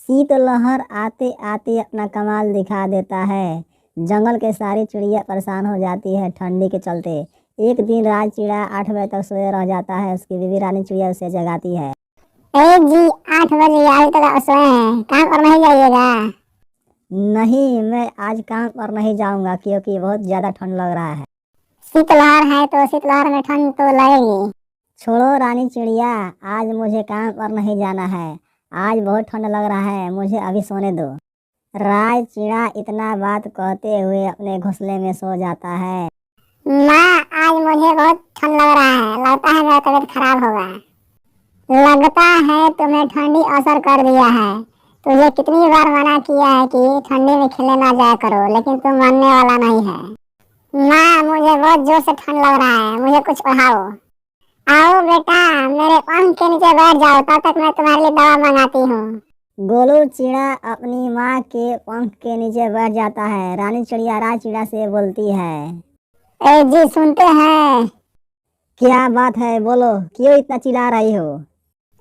शीतलहर आते आते अपना कमाल दिखा देता है। जंगल के सारी चिड़िया परेशान हो जाती है ठंडी के चलते। एक दिन राज चिड़ा 8 बजे तक सोए रह जाता है। उसकी बीवी रानी चिड़िया उसे जगाती है। जी 8 बजे अभी तक सोए हैं, काम पर नहीं जाइएगा? नहीं, मैं आज काम पर नहीं जाऊंगा क्योंकि बहुत ज्यादा ठंड लग रहा है। शीतलहर है तो शीतलहर में ठंड तो लगेगी। छोड़ो रानी चिड़िया, आज मुझे काम पर नहीं जाना है। आज बहुत ठंड लग रहा है, मुझे अभी सोने दो। राज चिड़ा इतना बात कहते हुए अपने घोंसले में सो जाता है। माँ, आज मुझे बहुत ठंड लग रहा है, लगता है मेरा तबीयत खराब होगा। लगता है तुम्हें ठंडी असर कर दिया है। तुझे कितनी बार मना किया है कि ठंडी में खेलने ना जाया करो, लेकिन तुम मानने वाला नहीं है। माँ, मुझे बहुत जोर से ठंड लग रहा है, मुझे कुछ पढ़ाओ। आओ बेटा, मेरे पंख के नीचे बैठ जाओ, तब तक मैं तुम्हारे लिए दवा मंगाती हूँ। गोलू चिड़ा अपनी माँ के पंख के नीचे बैठ जाता है। रानी चिड़िया राज चिड़ा से बोलती है, जी सुनते हैं। क्या बात है, बोलो, क्यों इतना चिल्ला रही हो?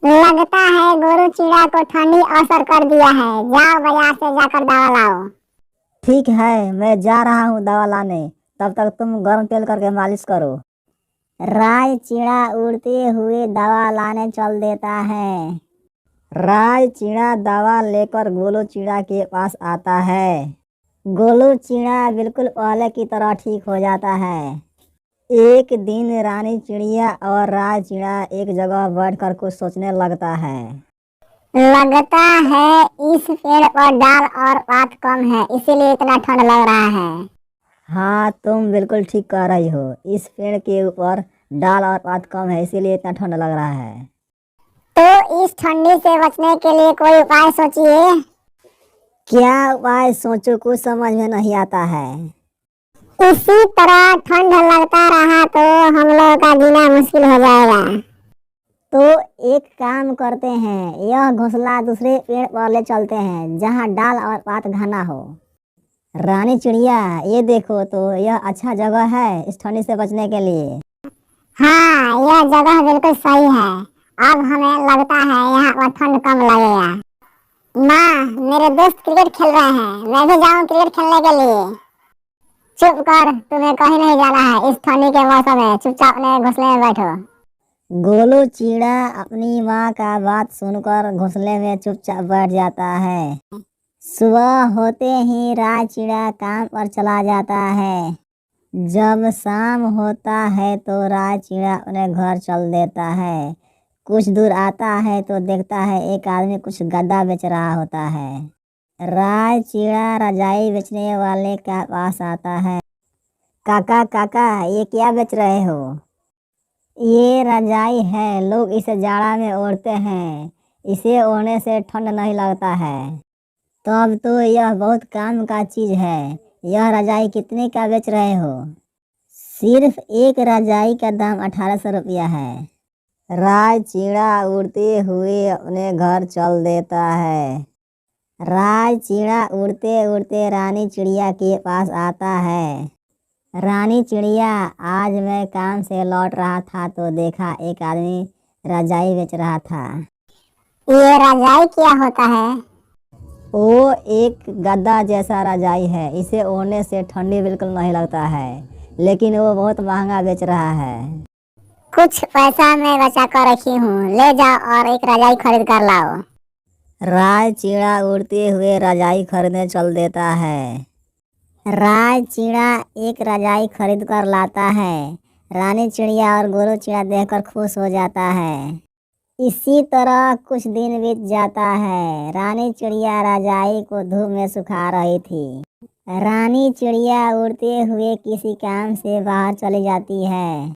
लगता है गोरू चिड़ा को ठंडी असर कर दिया है, जाओ बाजार से जाकर दवा लाओ। ठीक है, मैं जा रहा हूँ दवा लाने, तब तक तुम गर्म तेल करके मालिश करो। राज चिड़ा उड़ते हुए दवा लाने चल देता है। राज चिड़ा दवा लेकर गोलू चिड़ा के पास आता है। गोलू चिड़ा बिल्कुल पहले की तरह ठीक हो जाता है। एक दिन रानी चिड़िया और राज चिड़ा एक जगह बैठकर कुछ सोचने लगता है। लगता है इस पेड़ पर डाल और पात कम है, इसीलिए इतना ठंड लग रहा है। हाँ, तुम बिल्कुल ठीक कह रही हो। इस पेड़ के ऊपर डाल और पात कम है, इसीलिए इतना ठंड लग रहा है। तो इस ठंडी से बचने के लिए कोई उपाय सोचिए। क्या उपाय सोचो, कुछ समझ में नहीं आता है। इसी तरह ठंड लगता रहा तो हम लोगों का जीना मुश्किल हो जाएगा। तो एक काम करते हैं, यह घोंसला दूसरे पेड़ पर ले चलते हैं जहाँ डाल और पात घना हो। रानी चिड़िया, ये देखो तो यह अच्छा जगह है इस ठंडी से बचने के लिए। हाँ, यह जगह बिल्कुल सही है। अब हमें लगता है यहाँ पर ठंड कम लगेगा। माँ, मेरे दोस्त क्रिकेट खेल रहे हैं, मैं भी जाऊँ क्रिकेट खेलने के लिए? चुप कर, तुम्हें कहीं नहीं जाना है इस ठंडी के मौसम में, चुपचाप अपने घोंसले में बैठो। गोलू चिड़ा अपनी माँ का बात सुनकर घोंसले में चुपचाप बैठ जाता है। सुबह होते ही राज चिड़ा काम पर चला जाता है। जब शाम होता है तो राज चिड़ा अपने घर चल देता है। कुछ दूर आता है तो देखता है एक आदमी कुछ गद्दा बेच रहा होता है। राज चिड़ा रजाई बेचने वाले के पास आता है। काका काका, ये क्या बेच रहे हो? ये रजाई है, लोग इसे जाड़ा में ओढ़ते हैं। इसे ओढ़ने से ठंड नहीं लगता है। तब तो यह बहुत काम का चीज है। यह रजाई कितने का बेच रहे हो? सिर्फ एक रजाई का दाम 1800 रुपया है। राज चिड़ा उड़ते हुए अपने घर चल देता है। राज चिड़ा उड़ते उड़ते रानी चिड़िया के पास आता है। रानी चिड़िया, आज मैं काम से लौट रहा था तो देखा एक आदमी रजाई बेच रहा था। ये रजाई क्या होता है? वो एक गद्दा जैसा रजाई है। इसे ओढ़ने से ठंडी बिल्कुल नहीं लगता है, लेकिन वो बहुत महंगा बेच रहा है। कुछ पैसा मैं बचा कर रखी हूँ, ले जाओ और एक रजाई खरीद कर लाओ। राज चिड़ा उड़ते हुए रजाई खरीदने चल देता है। राज चिड़ा एक रजाई खरीद कर लाता है। रानी चिड़िया और गोलू चिड़ा देखकर खुश हो जाता है। इसी तरह कुछ दिन बीत जाता है। रानी चिड़िया रजाई को धूप में सुखा रही थी। रानी चिड़िया उड़ते हुए किसी काम से बाहर चली जाती है।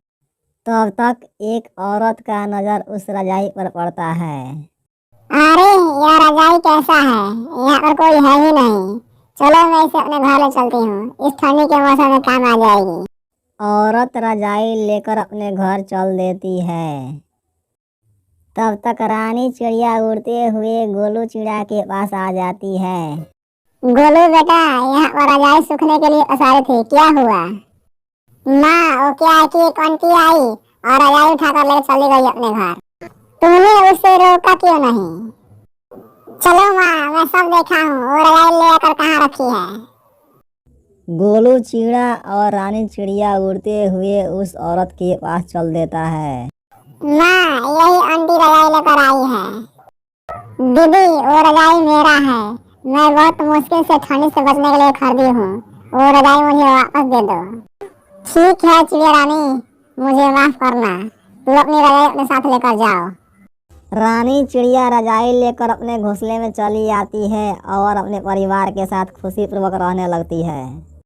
तब तक एक औरत का नजर उस रजाई पर पड़ता है। अरे, यह रजाई कैसा है? यहाँ पर कोई है ही नहीं। चलो मैं इसे अपने घर ले चलती हूँ, इस ठंडी के मौसम में काम आ जाएगी। औरत रजाई लेकर अपने घर चल देती है। तब तक रानी चिड़िया उड़ते हुए गोलू चिड़ा के पास आ जाती है। गोलू बेटा, यहाँ पर रजाई सूखने के लिए पसारी थी, क्या हुआ? माँ, वो क्या है कि एक आंटी आई और रजाई उठाकर ले चली गई अपने घर। तुमने उसे रोका क्यों नहीं? चलो माँ, मैं सब देखा हूँ, वो रजाई लेकर कहाँ रखी है? गोलू चिड़ा और रानी चिड़िया उड़ते हुए उस औरत के पास चल देता है। माँ, यही आंटी रजाई लेकर आई है। दीदी, वो रजाई मेरा है। मैं बहुत मुश्किल से ठंडी से बचने के लिए खरीदी हूँ। वो रजाई मुझे वापस दे दो। ठीक है चिड़िया रानी, मुझे माफ करना। तू अपनी रजाई अपने साथ लेकर जाओ। रानी चिड़िया रजाई लेकर अपने घोंसले में चली आती है और अपने परिवार के साथ खुशी पूर्वक रहने लगती है।